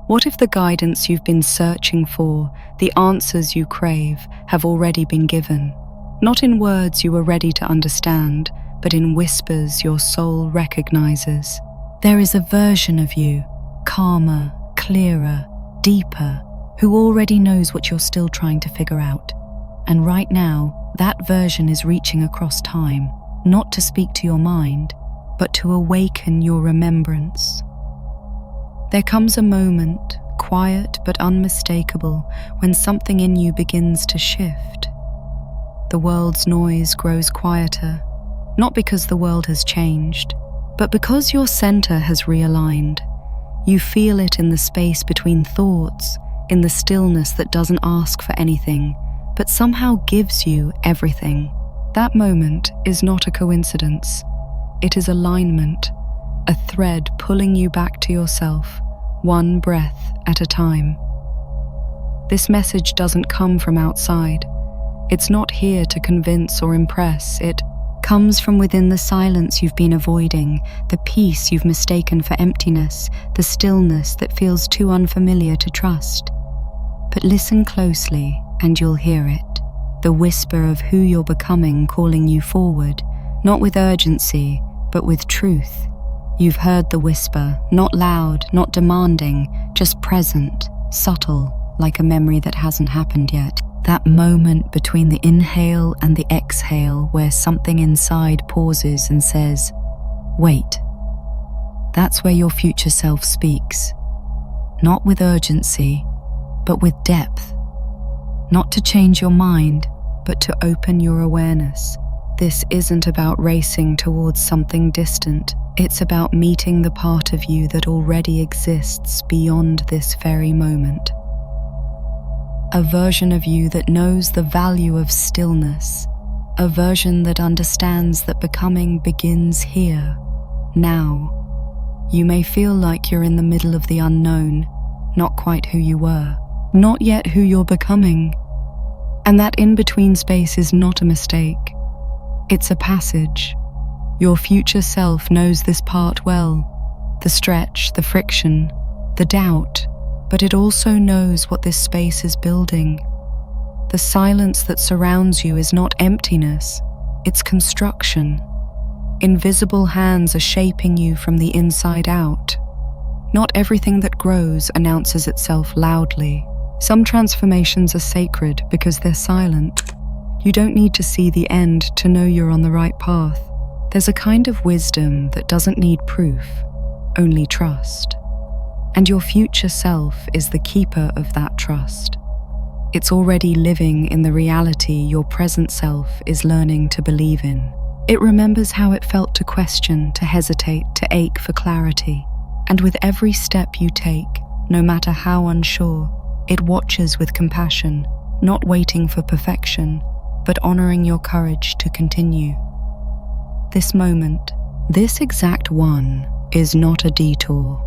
What if the guidance you've been searching for, the answers you crave, have already been given? Not in words you are ready to understand, but in whispers your soul recognizes. There is a version of you, calmer, clearer, deeper, who already knows what you're still trying to figure out. And right now, that version is reaching across time, not to speak to your mind, but to awaken your remembrance. There comes a moment, quiet but unmistakable, when something in you begins to shift. The world's noise grows quieter, not because the world has changed, but because your center has realigned. You feel it in the space between thoughts, in the stillness that doesn't ask for anything, but somehow gives you everything. That moment is not a coincidence. It is alignment, a thread pulling you back to yourself, one breath at a time. This message doesn't come from outside. It's not here to convince or impress. It comes from within the silence you've been avoiding, the peace you've mistaken for emptiness, the stillness that feels too unfamiliar to trust. But listen closely and you'll hear it, the whisper of who you're becoming calling you forward, not with urgency, but with truth. You've heard the whisper, not loud, not demanding, just present, subtle, like a memory that hasn't happened yet. That moment between the inhale and the exhale where something inside pauses and says, wait. That's where your future self speaks. Not with urgency, but with depth. Not to change your mind, but to open your awareness. This isn't about racing towards something distant. It's about meeting the part of you that already exists beyond this very moment. A version of you that knows the value of stillness. A version that understands that becoming begins here, now. You may feel like you're in the middle of the unknown, not quite who you were, not yet who you're becoming. And that in-between space is not a mistake. It's a passage. Your future self knows this part well, the stretch, the friction, the doubt, but it also knows what this space is building. The silence that surrounds you is not emptiness, it's construction. Invisible hands are shaping you from the inside out. Not everything that grows announces itself loudly. Some transformations are sacred because they're silent. You don't need to see the end to know you're on the right path. There's a kind of wisdom that doesn't need proof, only trust. And your future self is the keeper of that trust. It's already living in the reality your present self is learning to believe in. It remembers how it felt to question, to hesitate, to ache for clarity. And with every step you take, no matter how unsure, it watches with compassion, not waiting for perfection, but honoring your courage to continue. This moment, this exact one, is not a detour.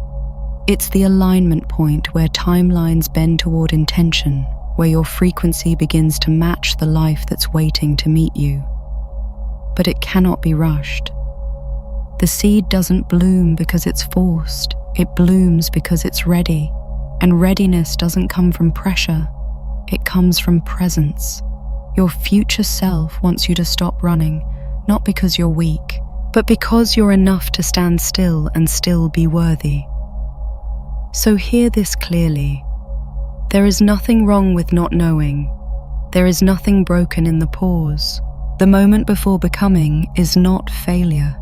It's the alignment point where timelines bend toward intention, where your frequency begins to match the life that's waiting to meet you. But it cannot be rushed. The seed doesn't bloom because it's forced, it blooms because it's ready. And readiness doesn't come from pressure, it comes from presence. Your future self wants you to stop running, not because you're weak, but because you're enough to stand still and still be worthy. So hear this clearly. There is nothing wrong with not knowing. There is nothing broken in the pause. The moment before becoming is not failure.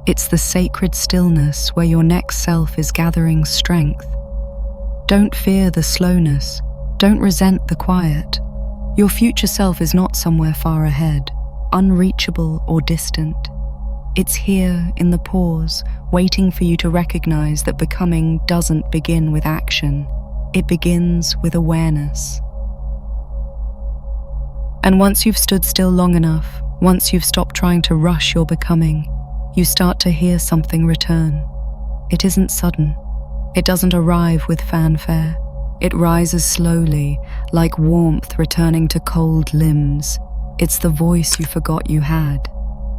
It's the sacred stillness where your next self is gathering strength. Don't fear the slowness. Don't resent the quiet. Your future self is not somewhere far ahead, unreachable or distant. It's here in the pause, waiting for you to recognize that becoming doesn't begin with action. It begins with awareness. And once you've stood still long enough, once you've stopped trying to rush your becoming, you start to hear something return. It isn't sudden. It doesn't arrive with fanfare. It rises slowly, like warmth returning to cold limbs. It's the voice you forgot you had,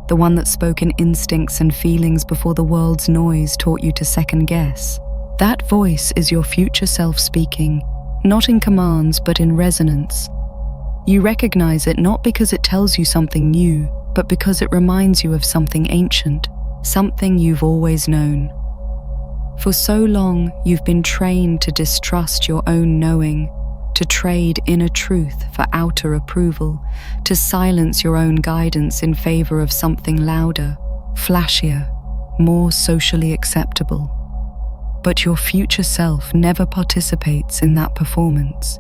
the one that spoke in instincts and feelings before the world's noise taught you to second guess. That voice is your future self speaking, not in commands but in resonance. You recognize it not because it tells you something new, but because it reminds you of something ancient, something you've always known. For so long, you've been trained to distrust your own knowing, to trade inner truth for outer approval, to silence your own guidance in favor of something louder, flashier, more socially acceptable. But your future self never participates in that performance.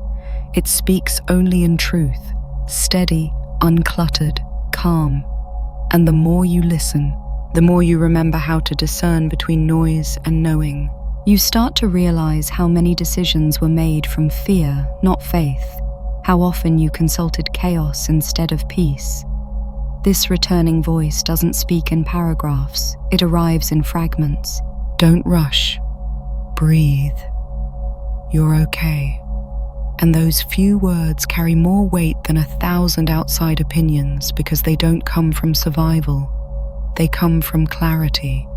It speaks only in truth, steady, uncluttered, calm. And the more you listen, the more you remember how to discern between noise and knowing. You start to realize how many decisions were made from fear, not faith, how often you consulted chaos instead of peace. This returning voice doesn't speak in paragraphs, it arrives in fragments. Don't rush. Breathe. You're okay. And those few words carry more weight than 1,000 outside opinions because they don't come from survival. They come from clarity.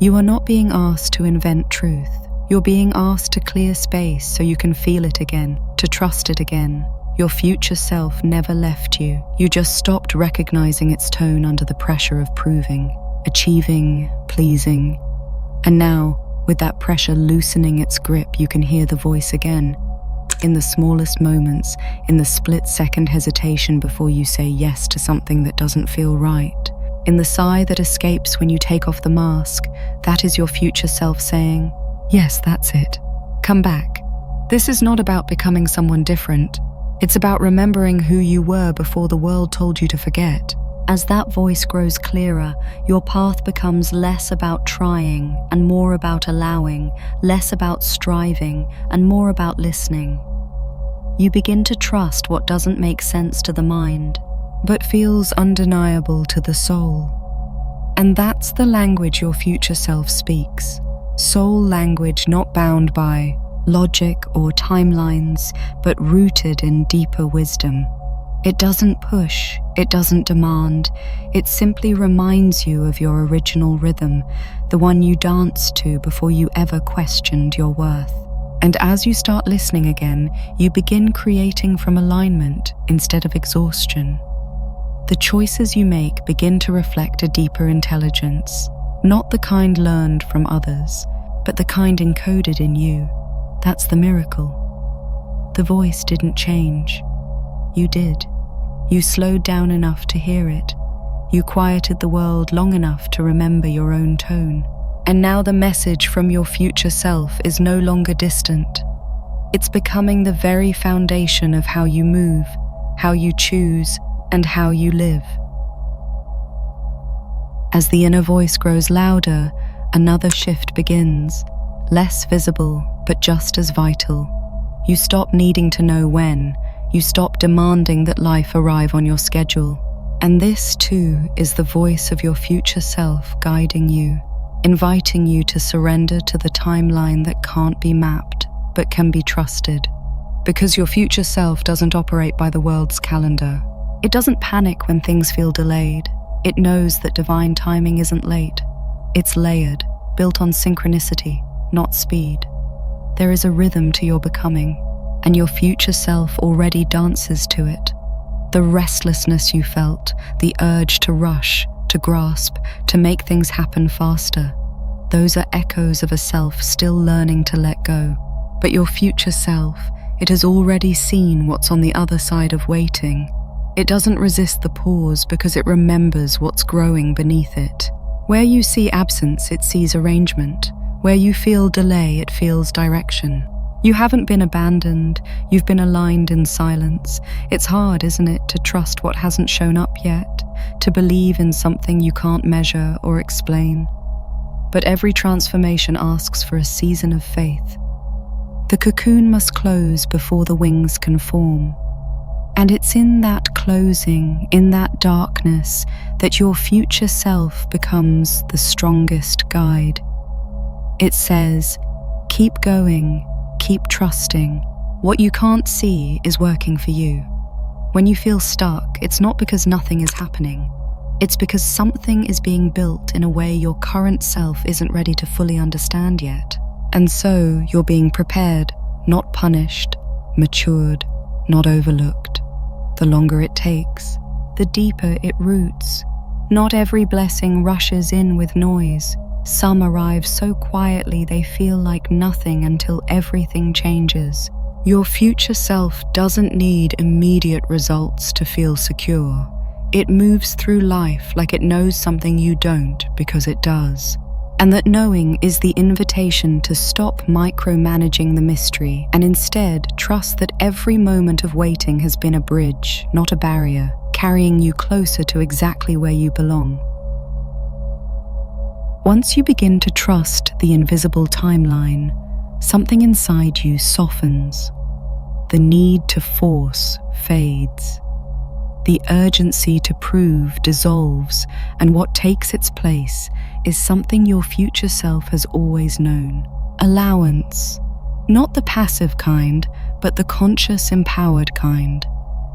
You are not being asked to invent truth. You're being asked to clear space so you can feel it again, to trust it again. Your future self never left you. You just stopped recognizing its tone under the pressure of proving, achieving, pleasing. And now, with that pressure loosening its grip, you can hear the voice again. In the smallest moments, in the split-second hesitation before you say yes to something that doesn't feel right. In the sigh that escapes when you take off the mask, that is your future self saying, "Yes, that's it. Come back." This is not about becoming someone different. It's about remembering who you were before the world told you to forget. As that voice grows clearer, your path becomes less about trying and more about allowing, less about striving and more about listening. You begin to trust what doesn't make sense to the mind, but feels undeniable to the soul. And that's the language your future self speaks. Soul language not bound by logic or timelines, but rooted in deeper wisdom. It doesn't push, it doesn't demand, it simply reminds you of your original rhythm, the one you danced to before you ever questioned your worth. And as you start listening again, you begin creating from alignment instead of exhaustion. The choices you make begin to reflect a deeper intelligence, not the kind learned from others, but the kind encoded in you. That's the miracle. The voice didn't change. You did. You slowed down enough to hear it. You quieted the world long enough to remember your own tone. And now the message from your future self is no longer distant. It's becoming the very foundation of how you move, how you choose, and how you live. As the inner voice grows louder, another shift begins, less visible, but just as vital. You stop needing to know when. You stop demanding that life arrive on your schedule. And this, too, is the voice of your future self guiding you, inviting you to surrender to the timeline that can't be mapped, but can be trusted. Because your future self doesn't operate by the world's calendar. It doesn't panic when things feel delayed. It knows that divine timing isn't late. It's layered, built on synchronicity, not speed. There is a rhythm to your becoming, and your future self already dances to it. The restlessness you felt, the urge to rush, to grasp, to make things happen faster. Those are echoes of a self still learning to let go. But your future self, it has already seen what's on the other side of waiting. It doesn't resist the pause because it remembers what's growing beneath it. Where you see absence, it sees arrangement. Where you feel delay, it feels direction. You haven't been abandoned, you've been aligned in silence. It's hard, isn't it, to trust what hasn't shown up yet, to believe in something you can't measure or explain. But every transformation asks for a season of faith. The cocoon must close before the wings can form. And it's in that closing, in that darkness, that your future self becomes the strongest guide. It says, keep going, keep trusting. What you can't see is working for you. When you feel stuck, it's not because nothing is happening. It's because something is being built in a way your current self isn't ready to fully understand yet. And so you're being prepared, not punished, matured, not overlooked. The longer it takes, the deeper it roots. Not every blessing rushes in with noise. Some arrive so quietly they feel like nothing until everything changes. Your future self doesn't need immediate results to feel secure. It moves through life like it knows something you don't because it does. And that knowing is the invitation to stop micromanaging the mystery and instead trust that every moment of waiting has been a bridge, not a barrier, carrying you closer to exactly where you belong. Once you begin to trust the invisible timeline, something inside you softens. The need to force fades. The urgency to prove dissolves, and what takes its place is something your future self has always known. Allowance. Not the passive kind, but the conscious, empowered kind.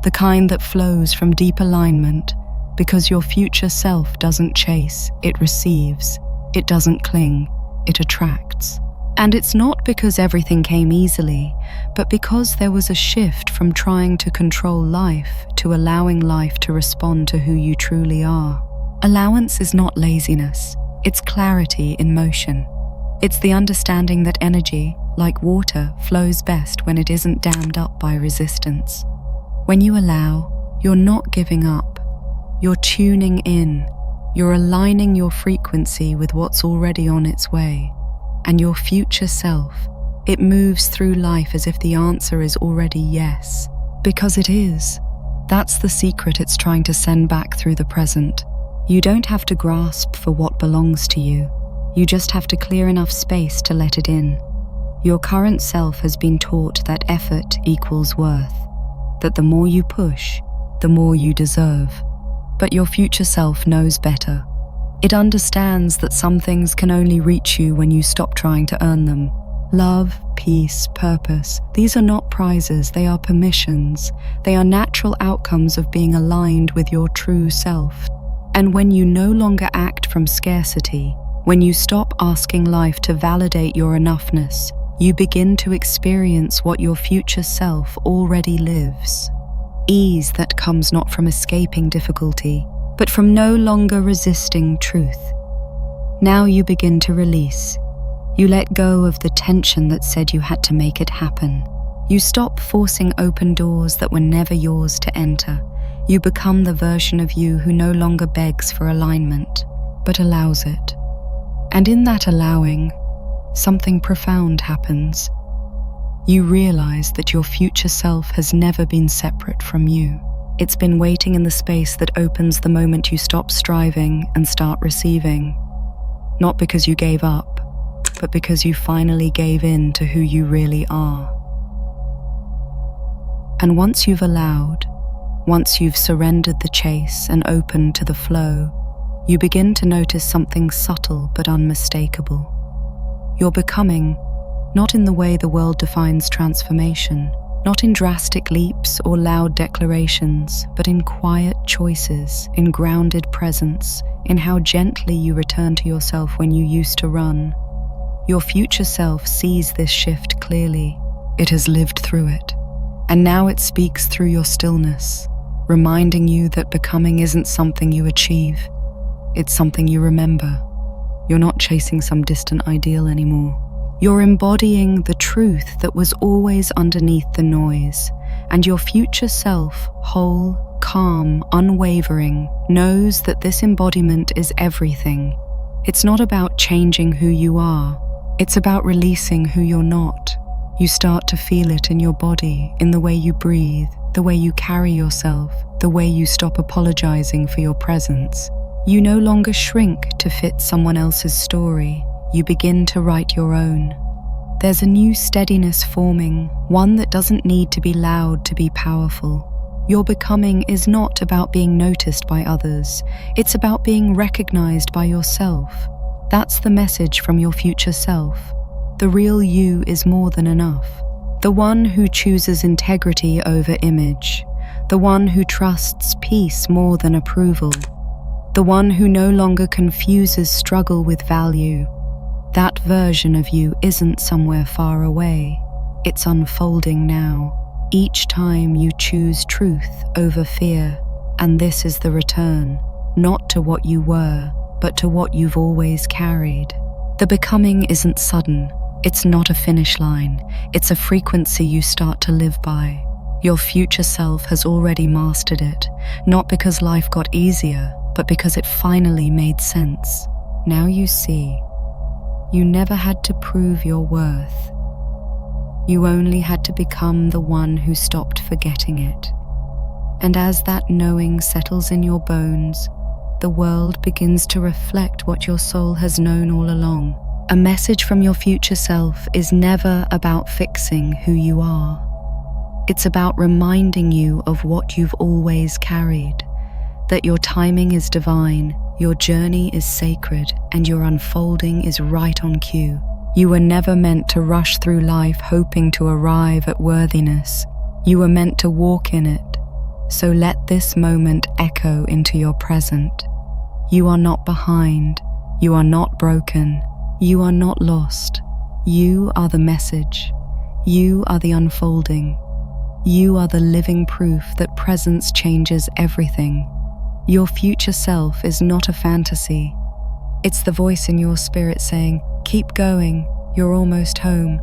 The kind that flows from deep alignment, because your future self doesn't chase, it receives. It doesn't cling, it attracts. And it's not because everything came easily, but because there was a shift from trying to control life to allowing life to respond to who you truly are. Allowance is not laziness, it's clarity in motion. It's the understanding that energy, like water, flows best when it isn't dammed up by resistance. When you allow, you're not giving up. You're tuning in. You're aligning your frequency with what's already on its way. And your future self, it moves through life as if the answer is already yes. Because it is. That's the secret it's trying to send back through the present. You don't have to grasp for what belongs to you. You just have to clear enough space to let it in. Your current self has been taught that effort equals worth, that the more you push, the more you deserve. But your future self knows better. It understands that some things can only reach you when you stop trying to earn them. Love, peace, purpose, these are not prizes, they are permissions. They are natural outcomes of being aligned with your true self. And when you no longer act from scarcity, when you stop asking life to validate your enoughness, you begin to experience what your future self already lives. Ease that comes not from escaping difficulty, but from no longer resisting truth. Now you begin to release. You let go of the tension that said you had to make it happen. You stop forcing open doors that were never yours to enter. You become the version of you who no longer begs for alignment, but allows it. And in that allowing, something profound happens. You realize that your future self has never been separate from you. It's been waiting in the space that opens the moment you stop striving and start receiving. Not because you gave up, but because you finally gave in to who you really are. And once you've allowed, once you've surrendered the chase and opened to the flow, you begin to notice something subtle but unmistakable. You're becoming, not in the way the world defines transformation, not in drastic leaps or loud declarations, but in quiet choices, in grounded presence, in how gently you return to yourself when you used to run. Your future self sees this shift clearly. It has lived through it. And now it speaks through your stillness, reminding you that becoming isn't something you achieve. It's something you remember. You're not chasing some distant ideal anymore. You're embodying the truth that was always underneath the noise, and your future self, whole, calm, unwavering, knows that this embodiment is everything. It's not about changing who you are. It's about releasing who you're not. You start to feel it in your body, in the way you breathe, the way you carry yourself, the way you stop apologizing for your presence. You no longer shrink to fit someone else's story. You begin to write your own. There's a new steadiness forming, one that doesn't need to be loud to be powerful. Your becoming is not about being noticed by others. It's about being recognized by yourself. That's the message from your future self. The real you is more than enough. The one who chooses integrity over image. The one who trusts peace more than approval. The one who no longer confuses struggle with value. That version of you isn't somewhere far away. It's unfolding now, each time you choose truth over fear. And this is the return, not to what you were, but to what you've always carried. The becoming isn't sudden. It's not a finish line. It's a frequency you start to live by. Your future self has already mastered it, not because life got easier, but because it finally made sense. Now you see, you never had to prove your worth. You only had to become the one who stopped forgetting it. And as that knowing settles in your bones, the world begins to reflect what your soul has known all along. A message from your future self is never about fixing who you are. It's about reminding you of what you've always carried, that your timing is divine, your journey is sacred, and your unfolding is right on cue. You were never meant to rush through life hoping to arrive at worthiness. You were meant to walk in it. So let this moment echo into your present. You are not behind. You are not broken. You are not lost. You are the message. You are the unfolding. You are the living proof that presence changes everything. Your future self is not a fantasy. It's the voice in your spirit saying, "Keep going, you're almost home."